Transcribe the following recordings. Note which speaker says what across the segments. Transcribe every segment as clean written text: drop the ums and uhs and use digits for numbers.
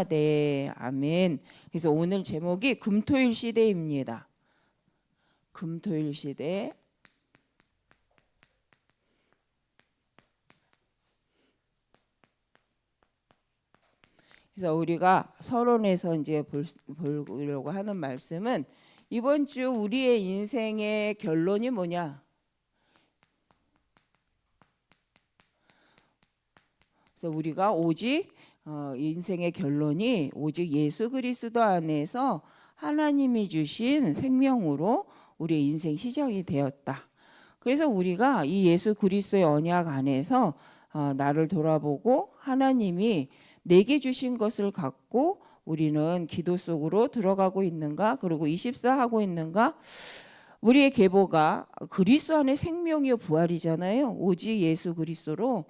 Speaker 1: 네, 아멘. 그래서 오늘 제목이 금토일 시대입니다. 금토일 시대. 그래서 우리가 서론에서 이제 보려고 하는 말씀은 이번 주 우리의 인생의 결론이 뭐냐? 그래서 우리가 오직 인생의 결론이 오직 예수 그리스도 안에서 하나님이 주신 생명으로 우리의 인생 시작이 되었다. 그래서 우리가 이 예수 그리스도의 언약 안에서 나를 돌아보고 하나님이 내게 주신 것을 갖고 우리는 기도 속으로 들어가고 있는가, 그리고 24 하고 있는가. 우리의 계보가 그리스도 안에 생명이요 부활이잖아요. 오직 예수 그리스도로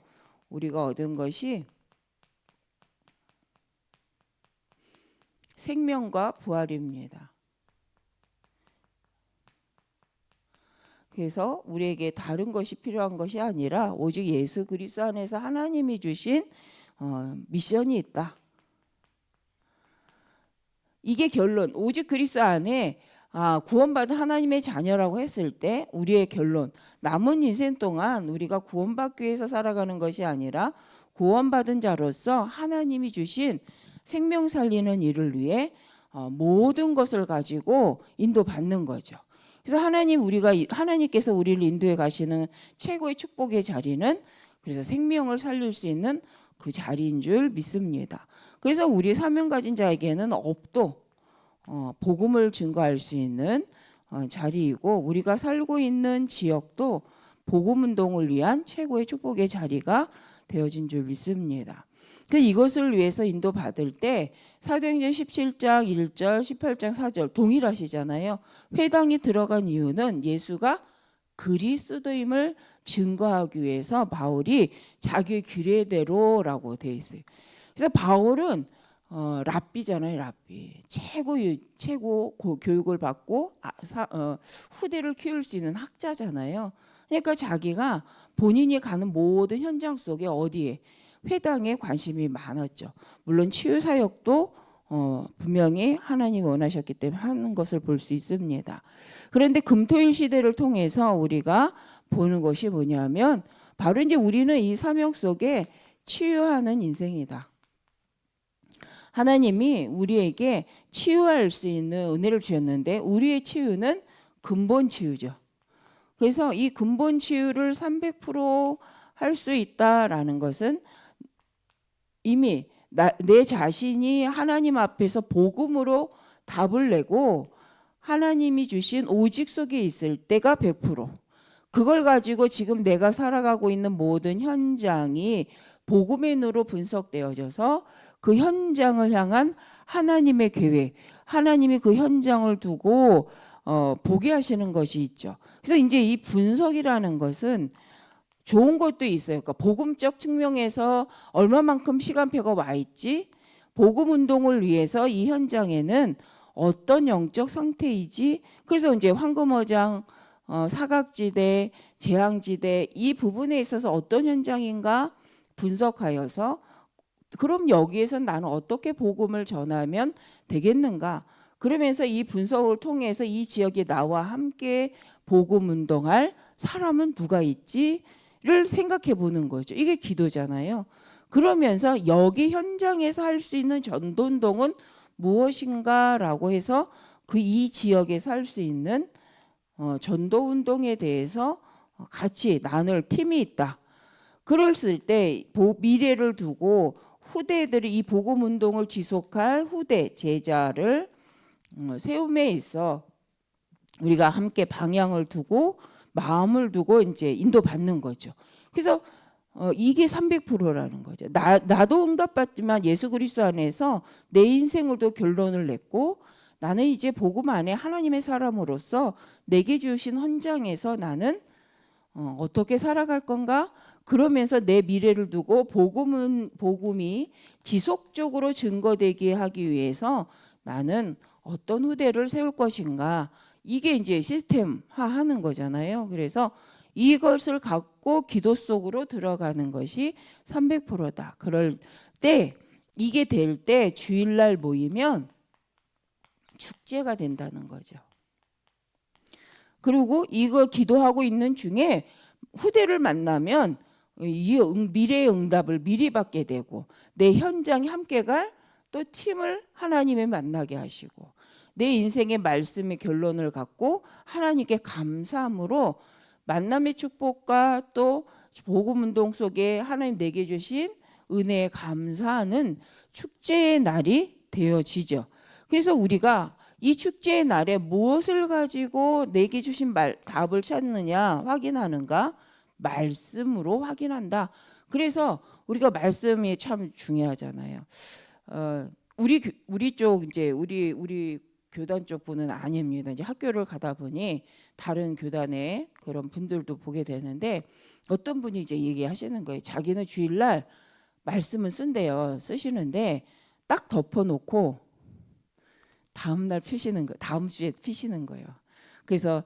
Speaker 1: 우리가 얻은 것이 생명과 부활입니다. 그래서 우리에게 다른 것이 필요한 것이 아니라 오직 예수 그리스도 안에서 하나님이 주신 미션이 있다. 이게 결론. 오직 그리스도 안에 구원받은 하나님의 자녀라고 했을 때 우리의 결론. 남은 인생 동안 우리가 구원받기 위해서 살아가는 것이 아니라 구원받은 자로서 하나님이 주신 생명 살리는 일을 위해 모든 것을 가지고 인도받는 거죠. 그래서 하나님께서 우리를 인도해 가시는 최고의 축복의 자리는 그래서 생명을 살릴 수 있는 그 자리인 줄 믿습니다. 그래서 우리 사명 가진 자에게는 업도 복음을 증거할 수 있는 자리이고, 우리가 살고 있는 지역도 복음 운동을 위한 최고의 축복의 자리가 되어진 줄 믿습니다. 그래서 이것을 위해서 인도받을 때 사도행전 17장 1절 18장 4절 동일하시잖아요. 회당에 들어간 이유는 예수가 그리스도임을 증거하기 위해서 바울이 자기의 규례대로라고 되어 있어요. 그래서 바울은 랍비잖아요. 랍비. 최고 교육을 받고 후대를 키울 수 있는 학자잖아요. 그러니까 자기가 본인이 가는 모든 현장 속에 어디에 회당에 관심이 많았죠. 물론 치유 사역도 분명히 하나님이 원하셨기 때문에 하는 것을 볼 수 있습니다. 그런데 금토일 시대를 통해서 우리가 보는 것이 뭐냐면 바로 이제 우리는 이 사명 속에 치유하는 인생이다. 하나님이 우리에게 치유할 수 있는 은혜를 주셨는데 우리의 치유는 근본 치유죠. 그래서 이 근본 치유를 300% 할 수 있다라는 것은 이미 내 자신이 하나님 앞에서 복음으로 답을 내고 하나님이 주신 오직 속에 있을 때가 100%. 그걸 가지고 지금 내가 살아가고 있는 모든 현장이 복음의 눈으로 분석되어져서 그 현장을 향한 하나님의 계획, 하나님이 그 현장을 두고 보게 하시는 것이 있죠. 그래서 이제 이 분석이라는 것은 좋은 것도 있어요. 그러니까 복음적 측면에서 얼마만큼 시간표가 와 있지, 복음 운동을 위해서 이 현장에는 어떤 영적 상태이지. 그래서 이제 황금어장, 사각지대, 재앙지대 이 부분에 있어서 어떤 현장인가 분석하여서 그럼 여기에서 나는 어떻게 복음을 전하면 되겠는가. 그러면서 이 분석을 통해서 이 지역에 나와 함께 복음 운동할 사람은 누가 있지를 생각해 보는 거죠. 이게 기도잖아요. 그러면서 여기 현장에서 할 수 있는 전도운동은 무엇인가라고 해서 그 이 지역에서 할 수 있는 전도운동에 대해서 같이 나눌 팀이 있다. 그랬을 때 미래를 두고 후대들이 이 복음 운동을 지속할 후대 제자를 세움에 있어 우리가 함께 방향을 두고 마음을 두고 이제 인도받는 거죠. 그래서 이게 300%라는 거죠. 나도 응답받지만 예수 그리스도 안에서 내 인생을도 결론을 냈고 나는 이제 복음 안에 하나님의 사람으로서 내게 주신 헌장에서 나는 어떻게 살아갈 건가? 그러면서 내 미래를 두고 복음이 지속적으로 증거되게 하기 위해서 나는 어떤 후대를 세울 것인가? 이게 이제 시스템화하는 거잖아요. 그래서 이것을 갖고 기도 속으로 들어가는 것이 300%다. 그럴 때 이게 될 때 주일날 모이면 축제가 된다는 거죠. 그리고 이거 기도하고 있는 중에 후대를 만나면 이 미래의 응답을 미리 받게 되고 내 현장에 함께 갈 또 팀을 하나님의 만나게 하시고 내 인생의 말씀의 결론을 갖고 하나님께 감사함으로 만남의 축복과 또 복음운동 속에 하나님 내게 주신 은혜에 감사하는 축제의 날이 되어지죠. 그래서 우리가 이 축제의 날에 무엇을 가지고 내게 주신 답을 찾느냐 확인하는가? 말씀으로 확인한다. 그래서 우리가 말씀이 참 중요하잖아요. 우리 쪽 이제 우리 교단 쪽 분은 아닙니다. 이제 학교를 가다 보니 다른 교단의 그런 분들도 보게 되는데 어떤 분이 이제 얘기하시는 거예요. 자기는 주일날 말씀을 쓴대요. 쓰시는데 딱 덮어놓고 다음 날 펴시는 거, 다음 주에 피시는 거예요. 그래서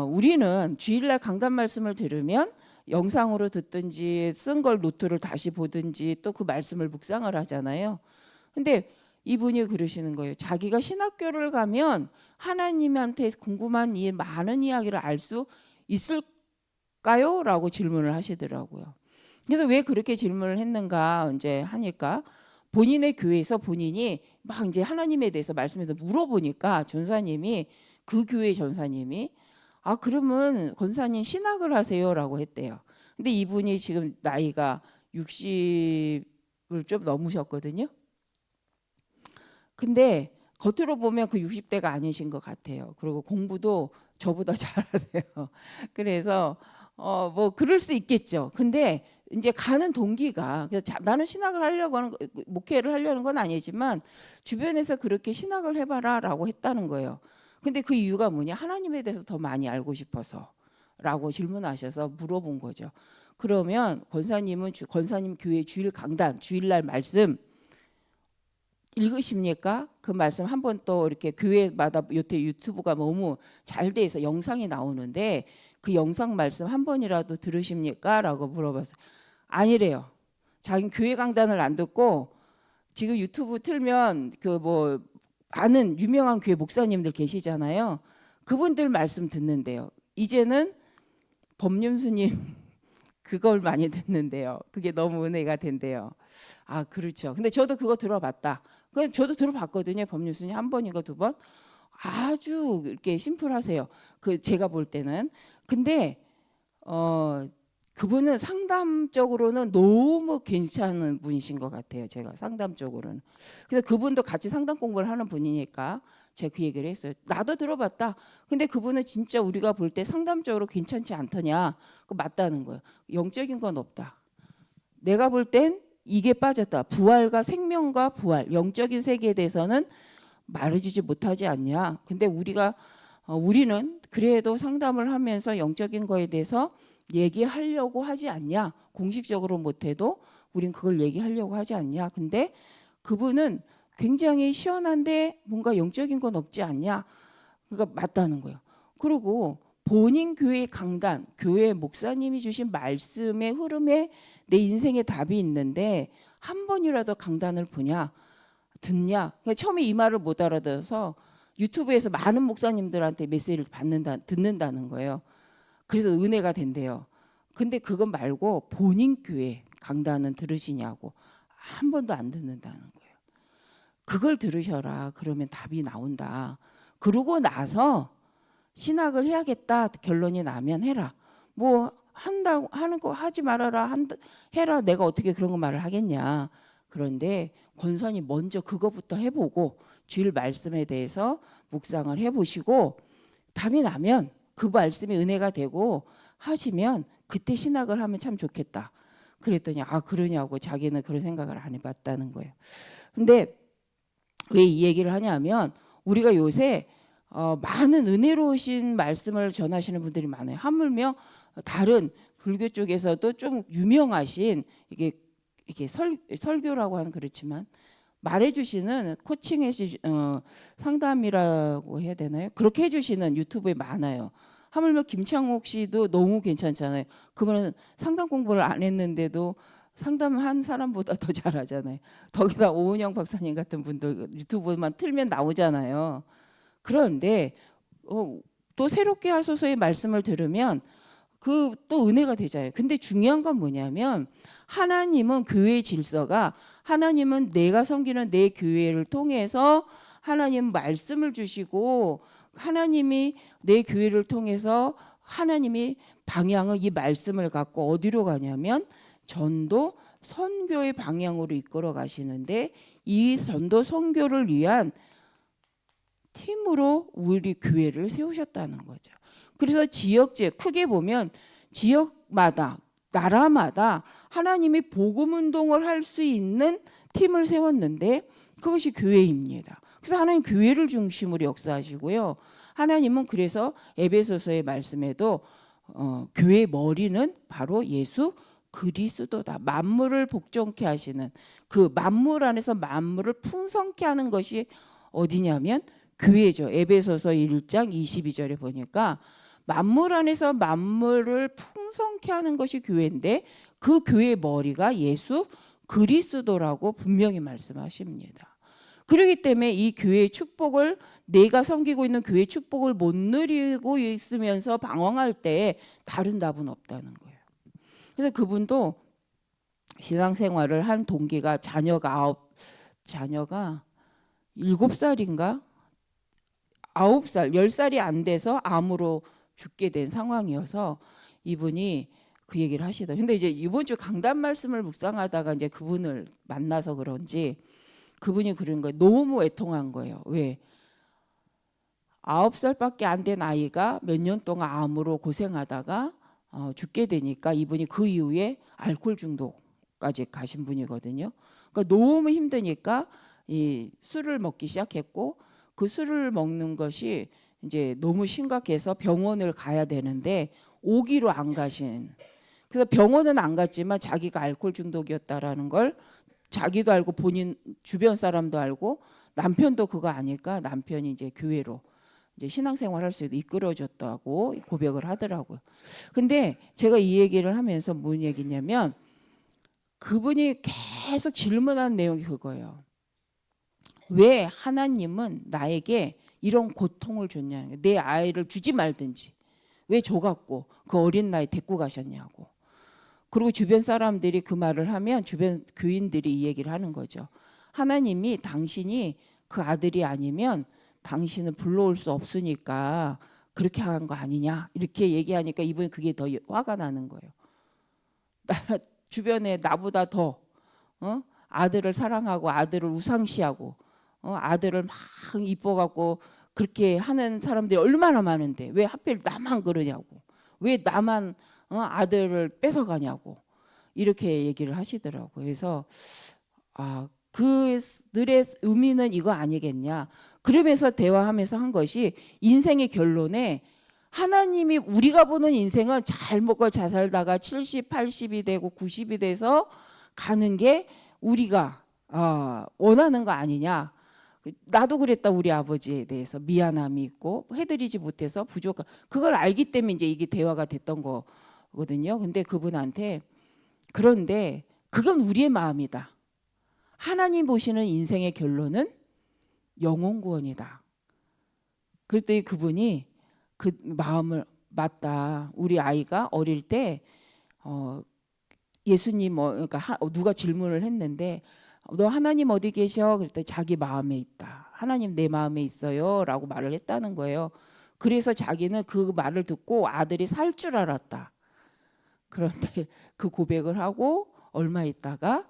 Speaker 1: 우리는 주일날 강단 말씀을 들으면 영상으로 듣든지 쓴 걸 노트를 다시 보든지 또 그 말씀을 묵상을 하잖아요. 근데 이분이 그러시는 거예요. 자기가 신학교를 가면 하나님한테 궁금한 이 많은 이야기를 알 수 있을까요? 라고 질문을 하시더라고요. 그래서 왜 그렇게 질문을 했는가 이제 하니까 본인의 교회에서 본인이 막 이제 하나님에 대해서 말씀에서 물어보니까 전사님이 그 교회 전사님이 그러면 권사님 신학을 하세요라고 했대요. 근데 이분이 지금 나이가 60을 좀 넘으셨거든요. 근데 겉으로 보면 그 60대가 아니신 것 같아요. 그리고 공부도 저보다 잘하세요. 그래서 뭐 그럴 수 있겠죠. 근데 이제 가는 동기가 그래서 나는 신학을 하려고 하는 목회를 하려는 건 아니지만 주변에서 그렇게 신학을 해봐라라고 했다는 거예요. 근데 그 이유가 뭐냐? 하나님에 대해서 더 많이 알고 싶어서라고 질문하셔서 물어본 거죠. 그러면 권사님은 권사님 교회 주일 강단, 주일날 말씀 읽으십니까? 그 말씀 한번 또 이렇게 교회마다 요새 유튜브가 너무 잘 돼 있어 영상이 나오는데 그 영상 말씀 한 번이라도 들으십니까? 라고 물어봤어요. 아니래요. 자기 교회 강단을 안 듣고 지금 유튜브 틀면 그 뭐 아는 유명한 교회 목사님들 계시잖아요. 그분들 말씀 듣는데요. 이제는 법륜스님 그걸 많이 듣는데요. 그게 너무 은혜가 된대요. 그렇죠. 근데 저도 그거 들어봤다. 저도 들어봤거든요. 법륜스님 한 번인가 두 번. 아주 이렇게 심플하세요. 제가 볼 때는. 근데 그분은 상담적으로는 너무 괜찮은 분이신 것 같아요. 제가 상담적으로는. 그래서 그분도 같이 상담 공부를 하는 분이니까 제가 그 얘기를 했어요. 나도 들어봤다. 근데 그분은 진짜 우리가 볼 때 상담적으로 괜찮지 않더냐. 맞다는 거예요. 영적인 건 없다. 내가 볼 땐 이게 빠졌다. 부활과 생명과 부활, 영적인 세계에 대해서는 말해주지 못하지 않냐. 근데 우리는 그래도 상담을 하면서 영적인 거에 대해서 얘기하려고 하지 않냐. 공식적으로 못해도 우린 그걸 얘기하려고 하지 않냐. 근데 그분은 굉장히 시원한데 뭔가 영적인 건 없지 않냐. 그러니까 맞다는 거예요. 그리고 본인 교회 강단, 교회 목사님이 주신 말씀의 흐름에 내 인생의 답이 있는데 한 번이라도 강단을 보냐, 듣냐. 그러니까 처음에 이 말을 못 알아들어서 유튜브에서 많은 목사님들한테 메시지를 듣는다는 거예요. 그래서 은혜가 된대요. 근데 그것 말고 본인 교회 강단은 들으시냐고 한 번도 안 듣는다는 거예요. 그걸 들으셔라. 그러면 답이 나온다. 그러고 나서 신학을 해야겠다 결론이 나면 해라. 뭐 한다고 하는 거 하지 말아라. 해라. 내가 어떻게 그런 거 말을 하겠냐. 그런데 권사님 먼저 그거부터 해보고 주일 말씀에 대해서 묵상을 해보시고 답이 나면 그 말씀이 은혜가 되고 하시면 그때 신학을 하면 참 좋겠다. 그랬더니 그러냐고 자기는 그런 생각을 안 해봤다는 거예요. 근데 왜 이 얘기를 하냐면 우리가 요새 많은 은혜로우신 말씀을 전하시는 분들이 많아요. 하물며 다른 불교 쪽에서도 좀 유명하신 이게 설교라고 하는 그렇지만 말해주시는 코칭해 상담이라고 해야 되나요? 그렇게 해주시는 유튜브에 많아요. 하물며 김창옥 씨도 너무 괜찮잖아요. 그분은 상담 공부를 안 했는데도 상담한 사람보다 더 잘하잖아요. 거기다 오은영 박사님 같은 분들 유튜브만 틀면 나오잖아요. 그런데 또 새롭게 하소서의 말씀을 들으면 그 또 은혜가 되잖아요. 근데 중요한 건 뭐냐면 하나님은 교회의 질서가 하나님은 내가 섬기는 내 교회를 통해서 하나님 말씀을 주시고 하나님이 내 교회를 통해서 하나님이 방향을 이 말씀을 갖고 어디로 가냐면 전도 선교의 방향으로 이끌어 가시는데 이 전도 선교를 위한 팀으로 우리 교회를 세우셨다는 거죠. 그래서 지역제 크게 보면 지역마다 나라마다 하나님이 복음 운동을 할 수 있는 팀을 세웠는데 그것이 교회입니다. 그래서 하나님 교회를 중심으로 역사하시고요. 하나님은 그래서 에베소서의 말씀에도 교회의 머리는 바로 예수 그리스도다. 만물을 복종케 하시는 그 만물 안에서 만물을 풍성케 하는 것이 어디냐면 교회죠. 에베소서 1장 22절에 보니까 만물 안에서 만물을 풍성케 하는 것이 교회인데 그 교회의 머리가 예수 그리스도라고 분명히 말씀하십니다. 그렇기 때문에 이 교회의 축복을 내가 섬기고 있는 교회의 축복을 못 누리고 있으면서 방황할 때 다른 답은 없다는 거예요. 그래서 그분도 신앙생활을 한 동기가 자녀가 7살인가 9살, 10살이 안 돼서 암으로 죽게 된 상황이어서 이분이 그 얘기를 하시더라고요. 근데 이제 이번 주 강단 말씀을 묵상하다가 이제 그분을 만나서 그런지 그분이 그런 거예요. 너무 애통한 거예요. 왜? 9살밖에 안 된 아이가 몇 년 동안 암으로 고생하다가 죽게 되니까 이분이 그 이후에 알코올 중독까지 가신 분이거든요. 그러니까 너무 힘드니까 이 술을 먹기 시작했고 그 술을 먹는 것이 이제 너무 심각해서 병원을 가야 되는데 오기로 안 가신. 그래서 병원은 안 갔지만 자기가 알코올 중독이었다라는 걸 자기도 알고 본인 주변 사람도 알고 남편도 그거 아니까 남편이 이제 교회로 이제 신앙생활 할 수 있도록 이끌어줬다고 고백을 하더라고요. 근데 제가 이 얘기를 하면서 뭔 얘기냐면 그분이 계속 질문한 내용이 그거예요. 왜 하나님은 나에게 이런 고통을 줬냐는 거예요. 내 아이를 주지 말든지 왜 줘갖고 그 어린 나이 데리고 가셨냐고. 그리고 주변 사람들이 그 말을 하면 주변 교인들이 이 얘기를 하는 거죠. 하나님이 당신이 그 아들이 아니면 당신은 불러올 수 없으니까 그렇게 한 거 아니냐 이렇게 얘기하니까 이분이 그게 더 화가 나는 거예요. 주변에 나보다 더 아들을 사랑하고 아들을 우상시하고 아들을 막 이뻐갖고 그렇게 하는 사람들이 얼마나 많은데 왜 하필 나만 그러냐고. 왜 나만 아들을 뺏어가냐고. 이렇게 얘기를 하시더라고요. 그래서 그들의 의미는 이거 아니겠냐. 그러면서 대화하면서 한 것이 인생의 결론에 하나님이 우리가 보는 인생은 잘 먹고 잘 살다가 70, 80이 되고 90이 돼서 가는 게 우리가 원하는 거 아니냐. 나도 그랬다. 우리 아버지에 대해서 미안함이 있고 해드리지 못해서 부족한 그걸 알기 때문에 이제 이게 대화가 됐던 거거든요. 근데 그분한테 그런데 그건 우리의 마음이다. 하나님 보시는 인생의 결론은 영혼 구원이다. 그랬더니 그분이 그 마음을 맞다. 우리 아이가 어릴 때 예수님 그러니까 누가 질문을 했는데 너 하나님 어디 계셔? 그랬더니 자기 마음에 있다. 하나님 내 마음에 있어요. 라고 말을 했다는 거예요. 그래서 자기는 그 말을 듣고 아들이 살 줄 알았다. 그런데 그 고백을 하고 얼마 있다가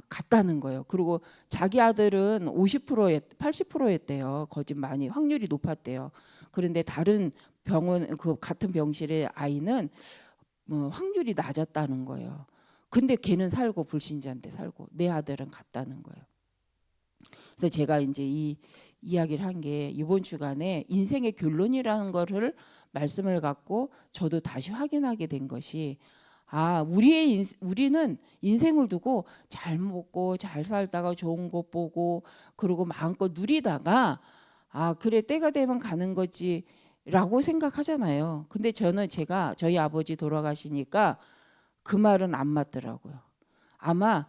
Speaker 1: 갔다는 거예요. 그리고 자기 아들은 80%였대요. 거짓 많이 확률이 높았대요. 그런데 다른 병원 그 같은 병실의 아이는 확률이 낮았다는 거예요. 근데 걔는 살고 불신자인데 살고 내 아들은 갔다는 거예요. 그래서 제가 이제 이 이야기를 한 게 이번 주간에 인생의 결론이라는 거를 말씀을 갖고 저도 다시 확인하게 된 것이 우리는 인생을 두고 잘 먹고 잘 살다가 좋은 것 보고 그리고 마음껏 누리다가 그래 때가 되면 가는 거지라고 생각하잖아요. 근데 저는 저희 아버지 돌아가시니까 그 말은 안 맞더라고요. 아마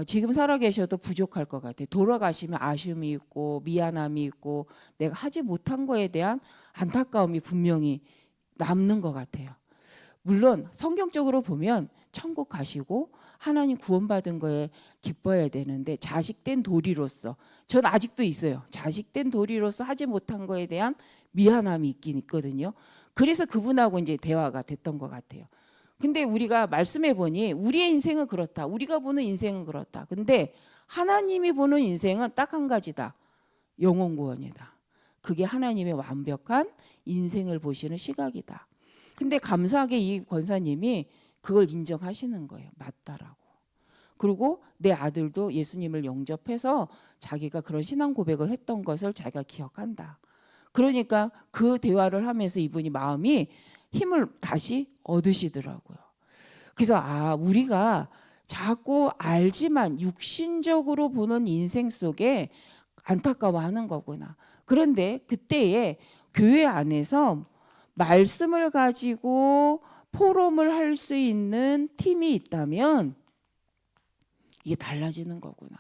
Speaker 1: 지금 살아계셔도 부족할 것 같아요. 돌아가시면 아쉬움이 있고 미안함이 있고 내가 하지 못한 거에 대한 안타까움이 분명히 남는 것 같아요. 물론 성경적으로 보면 천국 가시고 하나님 구원받은 거에 기뻐해야 되는데 자식된 도리로서 전 아직도 있어요. 자식된 도리로서 하지 못한 거에 대한 미안함이 있긴 있거든요. 그래서 그분하고 이제 대화가 됐던 것 같아요. 근데 우리가 말씀해 보니 우리의 인생은 그렇다. 우리가 보는 인생은 그렇다. 근데 하나님이 보는 인생은 딱 한 가지다. 영혼 구원이다. 그게 하나님의 완벽한 인생을 보시는 시각이다. 근데 감사하게 이 권사님이 그걸 인정하시는 거예요. 맞다라고. 그리고 내 아들도 예수님을 영접해서 자기가 그런 신앙 고백을 했던 것을 자기가 기억한다. 그러니까 그 대화를 하면서 이분이 마음이 힘을 다시 얻으시더라고요. 그래서 우리가 자꾸 알지만 육신적으로 보는 인생 속에 안타까워하는 거구나. 그런데 그때에 교회 안에서 말씀을 가지고 포럼을 할 수 있는 팀이 있다면 이게 달라지는 거구나.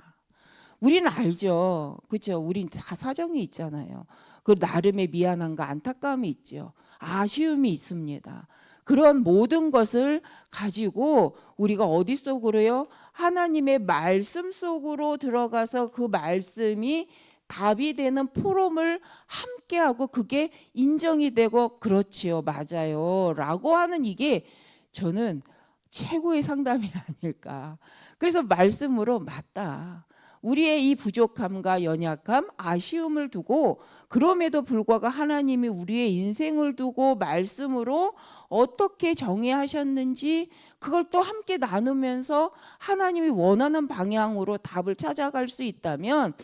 Speaker 1: 우리는 알죠. 그렇죠? 우린 다 사정이 있잖아요. 그 나름의 미안함과 안타까움이 있죠. 아쉬움이 있습니다. 그런 모든 것을 가지고 우리가 어디 속으로요? 하나님의 말씀 속으로 들어가서 그 말씀이 답이 되는 포럼을 함께하고 그게 인정이 되고 그렇지요, 맞아요 라고 하는 이게 저는 최고의 상담이 아닐까. 그래서 말씀으로 맞다. 우리의 이 부족함과 연약함, 아쉬움을 두고 그럼에도 불구하고 하나님이 우리의 인생을 두고 말씀으로 어떻게 정의하셨는지 그걸 또 함께 나누면서 하나님이 원하는 방향으로 답을 찾아갈 수 있다면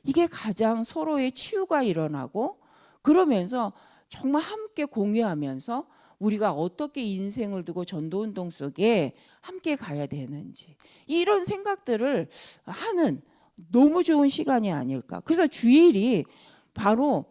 Speaker 1: 이게 가장 서로의 치유가 일어나고 그러면서 정말 함께 공유하면서 우리가 어떻게 인생을 두고 전도운동 속에 함께 가야 되는지 이런 생각들을 하는 너무 좋은 시간이 아닐까. 그래서 주일이 바로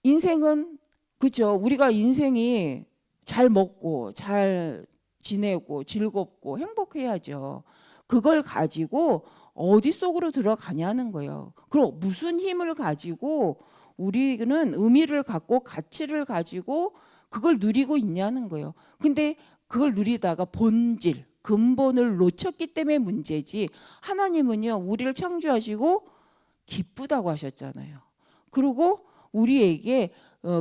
Speaker 1: 인생은 그죠. 우리가 인생이 잘 먹고 잘 지내고 즐겁고 행복해야죠. 그걸 가지고 어디 속으로 들어가냐는 거예요. 그럼 무슨 힘을 가지고 우리는 의미를 갖고 가치를 가지고 그걸 누리고 있냐는 거예요. 근데 그걸 누리다가 본질, 근본을 놓쳤기 때문에 문제지 하나님은요 우리를 창조하시고 기쁘다고 하셨잖아요. 그리고 우리에게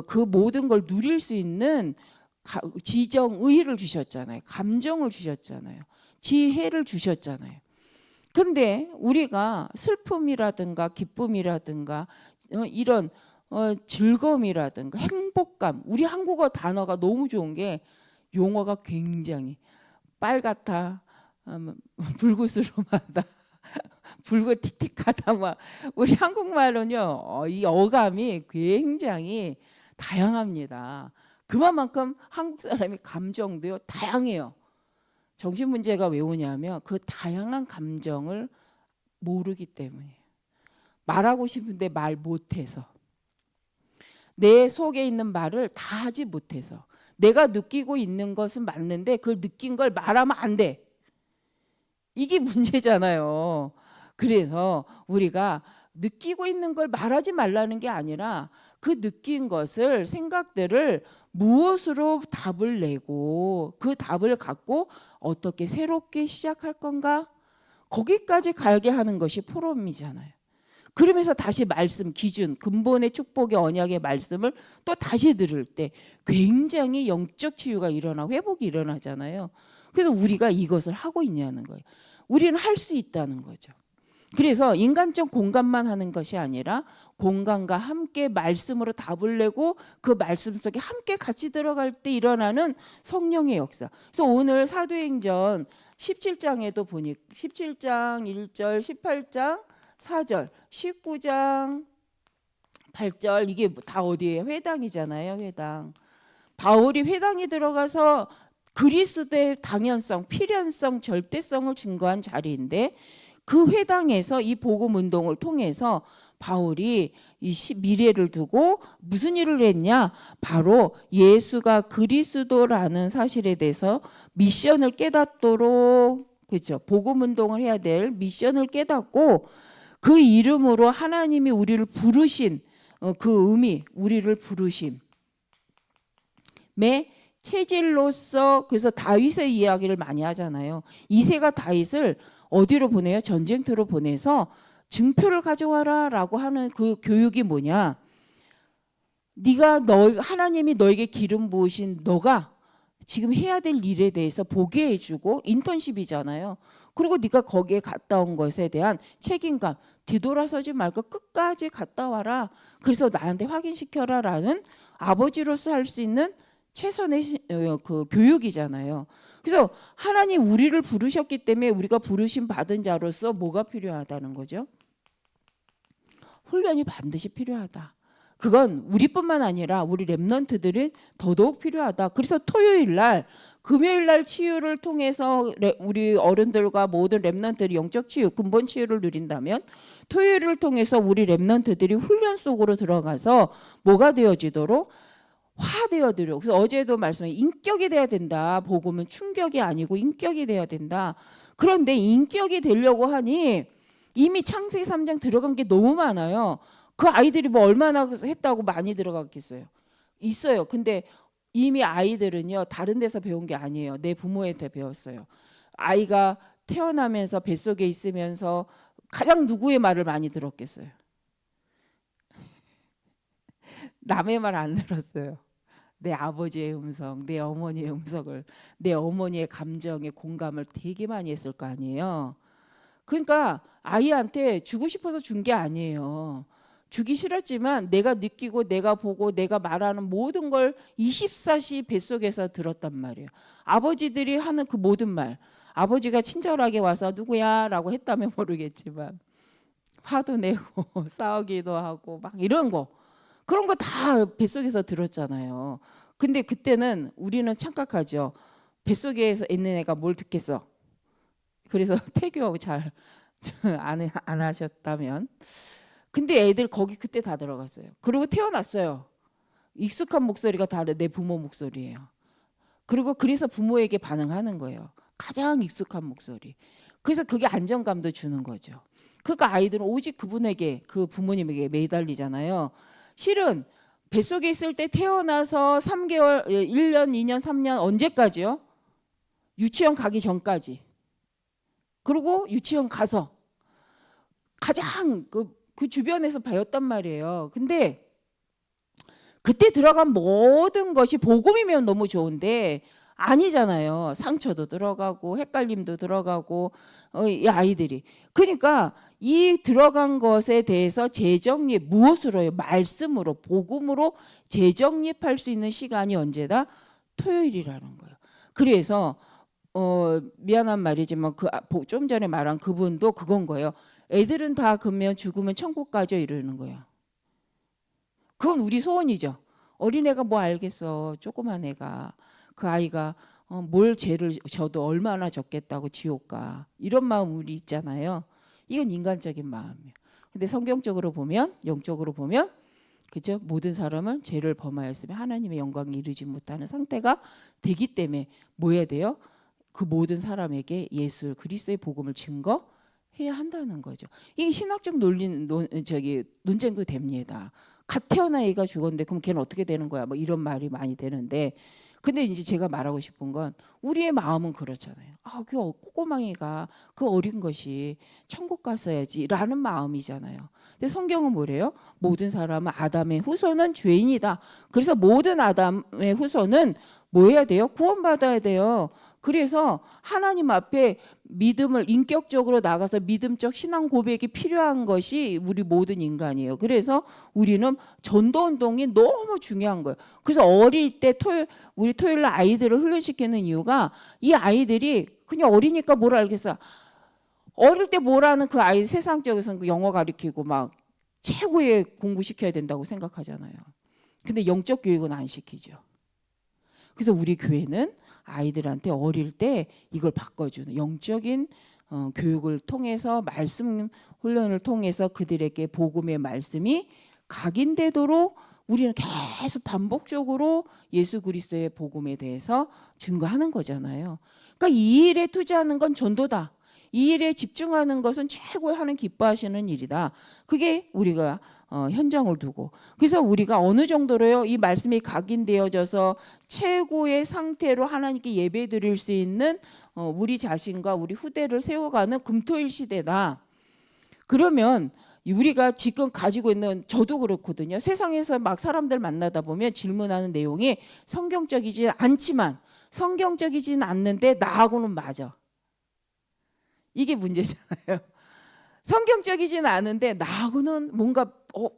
Speaker 1: 그 모든 걸 누릴 수 있는 지정의를 주셨잖아요. 감정을 주셨잖아요. 지혜를 주셨잖아요. 근데 우리가 슬픔이라든가 기쁨이라든가 이런 즐거움이라든가 행복감, 우리 한국어 단어가 너무 좋은 게 용어가 굉장히 빨갛다, 불구스름하다, 불구틱틱하다. 막 우리 한국말은요 이 어감이 굉장히 다양합니다. 그만큼 한국 사람이 감정도요 다양해요. 정신 문제가 왜 오냐면 그 다양한 감정을 모르기 때문에 말하고 싶은데 말 못해서 내 속에 있는 말을 다 하지 못해서 내가 느끼고 있는 것은 맞는데 그 느낀 걸 말하면 안 돼. 이게 문제잖아요. 그래서 우리가 느끼고 있는 걸 말하지 말라는 게 아니라 그 느낀 것을 생각들을 무엇으로 답을 내고 그 답을 갖고 어떻게 새롭게 시작할 건가? 거기까지 가게 하는 것이 포럼이잖아요. 그러면서 다시 말씀 기준 근본의 축복의 언약의 말씀을 또 다시 들을 때 굉장히 영적 치유가 일어나고 회복이 일어나잖아요. 그래서 우리가 이것을 하고 있냐는 거예요. 우리는 할 수 있다는 거죠. 그래서 인간적 공감만 하는 것이 아니라 공감과 함께 말씀으로 답을 내고 그 말씀 속에 함께 같이 들어갈 때 일어나는 성령의 역사. 그래서 오늘 사도행전 17장에도 보니 17장 1절 18장 4절 19장 8절 이게 다 어디예요? 회당이잖아요. 회당. 바울이 회당에 들어가서 그리스도의 당연성, 필연성, 절대성을 증거한 자리인데 그 회당에서 이 복음 운동을 통해서 바울이 이 미래를 두고 무슨 일을 했냐? 바로 예수가 그리스도라는 사실에 대해서 미션을 깨닫도록 그렇죠. 복음 운동을 해야 될 미션을 깨닫고 그 이름으로 하나님이 우리를 부르신 그 의미, 우리를 부르심의 체질로서. 그래서 다윗의 이야기를 많이 하잖아요. 이새가 다윗을 어디로 보내요? 전쟁터로 보내서 증표를 가져와라 라고 하는 그 교육이 뭐냐? 네가 하나님이 너에게 기름 부으신 너가 지금 해야 될 일에 대해서 보게 해주고, 인턴십이잖아요. 그리고 네가 거기에 갔다 온 것에 대한 책임감, 뒤돌아서지 말고 끝까지 갔다 와라. 그래서 나한테 확인시켜라 라는 아버지로서 할 수 있는 최선의 그 교육이잖아요. 그래서 하나님 우리를 부르셨기 때문에 우리가 부르심 받은 자로서 뭐가 필요하다는 거죠? 훈련이 반드시 필요하다. 그건 우리뿐만 아니라 우리 렘넌트들은 더더욱 필요하다. 그래서 토요일 날, 금요일 날 치유를 통해서 우리 어른들과 모든 렘넌트들이 영적 치유, 근본 치유를 누린다면, 토요일을 통해서 우리 렘넌트들이 훈련 속으로 들어가서 뭐가 되어지도록 화되어들어. 그래서 어제도 말씀해, 인격이 돼야 된다. 복음은 충격이 아니고 인격이 돼야 된다. 그런데 인격이 되려고 하니 이미 창세기 3장 들어간 게 너무 많아요. 그 아이들이 뭐 얼마나 했다고 많이 들어갔겠어요? 있어요. 근데 이미 아이들은요, 다른 데서 배운 게 아니에요. 내 부모한테 배웠어요. 아이가 태어나면서 뱃속에 있으면서 가장 누구의 말을 많이 들었겠어요? 남의 말 안 들었어요. 내 아버지의 음성, 내 어머니의 음성을, 내 어머니의 감정에 공감을 되게 많이 했을 거 아니에요. 그러니까 아이한테 주고 싶어서 준 게 아니에요. 주기 싫었지만 내가 느끼고 내가 보고 내가 말하는 모든 걸 24시 뱃속에서 들었단 말이에요. 아버지들이 하는 그 모든 말, 아버지가 친절하게 와서 누구야 라고 했다면 모르겠지만 화도 내고 싸우기도 하고 막 이런 거, 그런 거 다 뱃속에서 들었잖아요. 근데 그때는 우리는 착각하죠. 뱃속에 있는 애가 뭘 듣겠어. 그래서 태교 잘 안 하셨다면. 근데 애들 거기 그때 다 들어갔어요. 그리고 태어났어요. 익숙한 목소리가 다른 내 부모 목소리예요. 그리고 그래서 부모에게 반응하는 거예요. 가장 익숙한 목소리. 그래서 그게 안정감도 주는 거죠. 그러니까 아이들은 오직 그분에게, 그 부모님에게 매달리잖아요. 실은 뱃속에 있을 때 태어나서 3개월, 1년, 2년, 3년 언제까지요? 유치원 가기 전까지. 그리고 유치원 가서 가장 그 주변에서 배웠단 말이에요. 근데 그때 들어간 모든 것이 복음이면 너무 좋은데 아니잖아요. 상처도 들어가고 헷갈림도 들어가고 이 아이들이. 그러니까 이 들어간 것에 대해서 재정립, 무엇으로요? 말씀으로, 복음으로 재정립할 수 있는 시간이 언제다? 토요일이라는 거예요. 그래서 미안한 말이지만 좀 전에 말한 그분도 그건 거예요. 애들은 다 그러면 죽으면 천국 가죠 이러는 거예요. 그건 우리 소원이죠. 어린애가 뭐 알겠어. 조그만 애가. 그 아이가 뭘 죄를 져도 얼마나 졌겠다고 지옥 가. 이런 마음 우리 있잖아요. 이건 인간적인 마음이에요. 근데 성경적으로 보면, 영적으로 보면, 그죠? 모든 사람은 죄를 범하였으면 하나님의 영광에 이르지 못하는 상태가 되기 때문에 뭐 해야 돼요? 그 모든 사람에게 예수 그리스도의 복음을 증거해야 한다는 거죠. 이게 신학적 논쟁도 됩니다. 갓 태어난 애가 죽었는데 그럼 걔는 어떻게 되는 거야? 뭐 이런 말이 많이 되는데, 근데 이제 제가 말하고 싶은 건 우리의 마음은 그렇잖아요. 그 꼬꼬망이가, 그 어린 것이 천국 갔어야지라는 마음이잖아요. 근데 성경은 뭐래요? 모든 사람은 아담의 후손은 죄인이다. 그래서 모든 아담의 후손은 뭐 해야 돼요? 구원받아야 돼요. 그래서 하나님 앞에 믿음을 인격적으로 나가서 믿음적 신앙 고백이 필요한 것이 우리 모든 인간이에요. 그래서 우리는 전도운동이 너무 중요한 거예요. 그래서 어릴 때 우리 토요일 날 아이들을 훈련시키는 이유가, 이 아이들이 그냥 어리니까 뭘 알겠어. 어릴 때 뭐라는 그 아이 세상적에서는 영어 가르치고 막 최고의 공부시켜야 된다고 생각하잖아요. 근데 영적 교육은 안 시키죠. 그래서 우리 교회는 아이들한테 어릴 때 이걸 바꿔주는 영적인 교육을 통해서, 말씀 훈련을 통해서 그들에게 복음의 말씀이 각인되도록 우리는 계속 반복적으로 예수 그리스도의 복음에 대해서 증거하는 거잖아요. 그러니까 이 일에 투자하는 건 전도다. 이 일에 집중하는 것은 최고의 하는 기뻐하시는 일이다. 그게 우리가 현장을 두고, 그래서 우리가 어느 정도로요 이 말씀이 각인되어져서 최고의 상태로 하나님께 예배드릴 수 있는 우리 자신과 우리 후대를 세워가는 금토일 시대다. 그러면 우리가 지금 가지고 있는, 저도 그렇거든요. 세상에서 막 사람들 만나다 보면 질문하는 내용이 성경적이지 않지만, 성경적이진 않는데 나하고는 맞아. 이게 문제잖아요. 성경적이진 않은데 나하고는 뭔가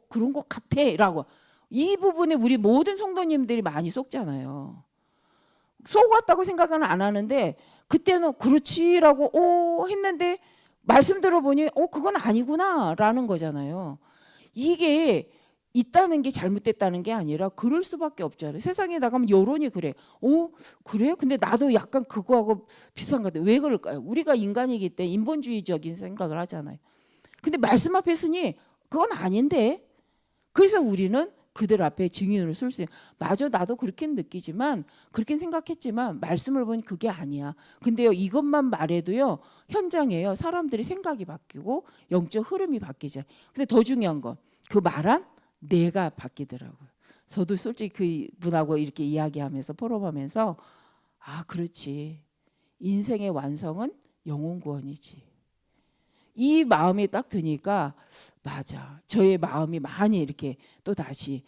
Speaker 1: 그런 것 같아 라고. 이 부분에 우리 모든 성도님들이 많이 속잖아요. 속았다고 생각은 안 하는데 그때는 그렇지라고 했는데 말씀 들어보니 그건 아니구나 라는 거잖아요. 이게 있다는 게 잘못됐다는 게 아니라 그럴 수밖에 없잖아요. 세상에 나가면 여론이 그래. 그래? 근데 나도 약간 그거하고 비슷한 것 같아. 왜 그럴까요? 우리가 인간이기 때문에 인본주의적인 생각을 하잖아요. 근데 말씀 앞에 서니 그건 아닌데. 그래서 우리는 그들 앞에 증인으로 설 수 있어요. 맞아, 나도 그렇게 느끼지만, 그렇게 생각했지만 말씀을 보니 그게 아니야. 근데요, 이것만 말해도요 현장에요 사람들이 생각이 바뀌고 영적 흐름이 바뀌죠. 근데 더 중요한 건 그 말한 내가 바뀌더라고요. 저도 솔직히 그분하고 이렇게 이야기하면서 포럼하면서 그렇지, 인생의 완성은 영혼 구원이지. 이 마음이 딱 드니까 맞아, 저의 마음이 많이 이렇게 또 다시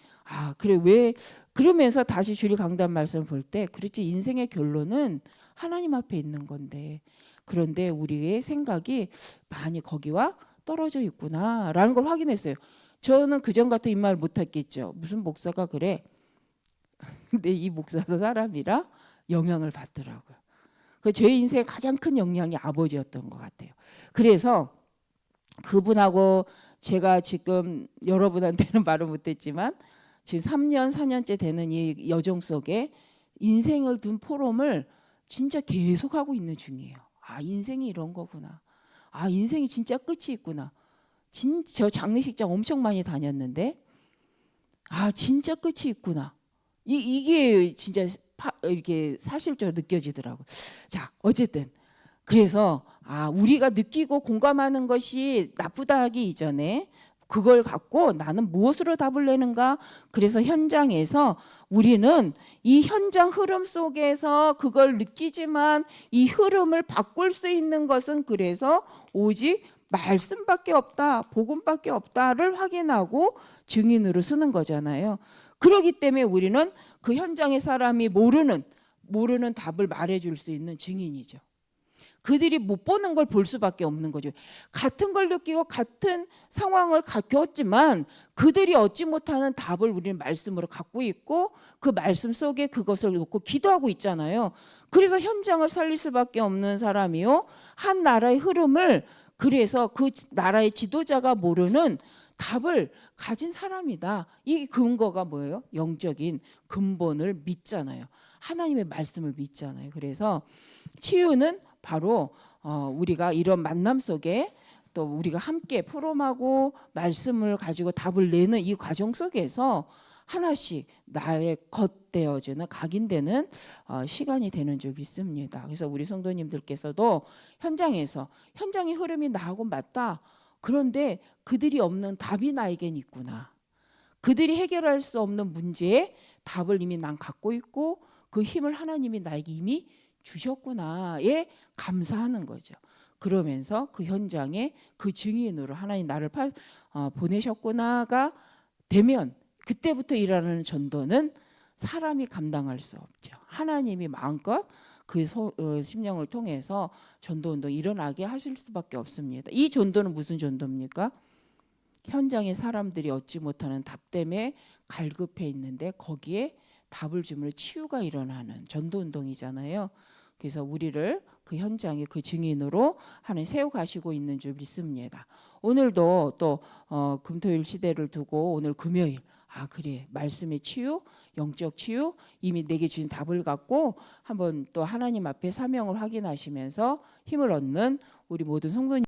Speaker 1: 그래, 왜 그러면서 다시 주일 강단 말씀을 볼 때 그렇지, 인생의 결론은 하나님 앞에 있는 건데, 그런데 우리의 생각이 많이 거기와 떨어져 있구나라는 걸 확인했어요. 저는 그전 같은 입말 못했겠죠. 무슨 목사가 그래. 근데 이 목사도 사람이라 영향을 받더라고요. 제 인생의 가장 큰 영향이 아버지였던 것 같아요. 그래서 그분하고 제가 지금 여러분한테는 말을 못했지만 지금 3년 4년째 되는 이 여정 속에 인생을 둔 포럼을 진짜 계속하고 있는 중이에요. 인생이 이런 거구나. 인생이 진짜 끝이 있구나. 저 장례식장 엄청 많이 다녔는데 진짜 끝이 있구나. 이게 진짜 이렇게 사실적으로 느껴지더라고요. 자, 어쨌든 그래서 우리가 느끼고 공감하는 것이 나쁘다 하기 이전에 그걸 갖고 나는 무엇으로 답을 내는가. 그래서 현장에서 우리는 이 현장 흐름 속에서 그걸 느끼지만 이 흐름을 바꿀 수 있는 것은 그래서 오직 말씀밖에 없다, 복음밖에 없다를 확인하고 증인으로 쓰는 거잖아요. 그렇기 때문에 우리는 그 현장의 사람이 모르는 답을 말해줄 수 있는 증인이죠. 그들이 못 보는 걸 볼 수밖에 없는 거죠. 같은 걸 느끼고 같은 상황을 겪었지만 그들이 얻지 못하는 답을 우리는 말씀으로 갖고 있고 그 말씀 속에 그것을 놓고 기도하고 있잖아요. 그래서 현장을 살릴 수밖에 없는 사람이요, 한 나라의 흐름을, 그래서 그 나라의 지도자가 모르는 답을 가진 사람이다. 이 근거가 뭐예요? 영적인 근본을 믿잖아요. 하나님의 말씀을 믿잖아요. 그래서 치유는 바로 우리가 이런 만남 속에 또 우리가 함께 포럼하고 말씀을 가지고 답을 내는 이 과정 속에서 하나씩 나의 겉되어지는 각인되는 시간이 되는 줄 믿습니다. 그래서 우리 성도님들께서도 현장에서 현장의 흐름이 나하고 맞다. 그런데 그들이 없는 답이 나에겐 있구나. 그들이 해결할 수 없는 문제에 답을 이미 난 갖고 있고 그 힘을 하나님이 나에게 이미 주셨구나에 감사하는 거죠. 그러면서 그 현장에 그 증인으로 하나님 나를 보내셨구나가 되면 그때부터 일하는 전도는 사람이 감당할 수 없죠. 하나님이 마음껏 그 심령을 통해서 전도운동이 일어나게 하실 수밖에 없습니다. 이 전도는 무슨 전도입니까? 현장의 사람들이 얻지 못하는 답 때문에 갈급해 있는데 거기에 답을 주므로 치유가 일어나는 전도운동이잖아요. 그래서 우리를 그 현장의 그 증인으로 하나님 세워가시고 있는 줄 믿습니다. 오늘도 또 금토일 시대를 두고 오늘 금요일 그래, 말씀의 치유, 영적 치유, 이미 내게 주신 답을 갖고 한번 또 하나님 앞에 사명을 확인하시면서 힘을 얻는 우리 모든 성도님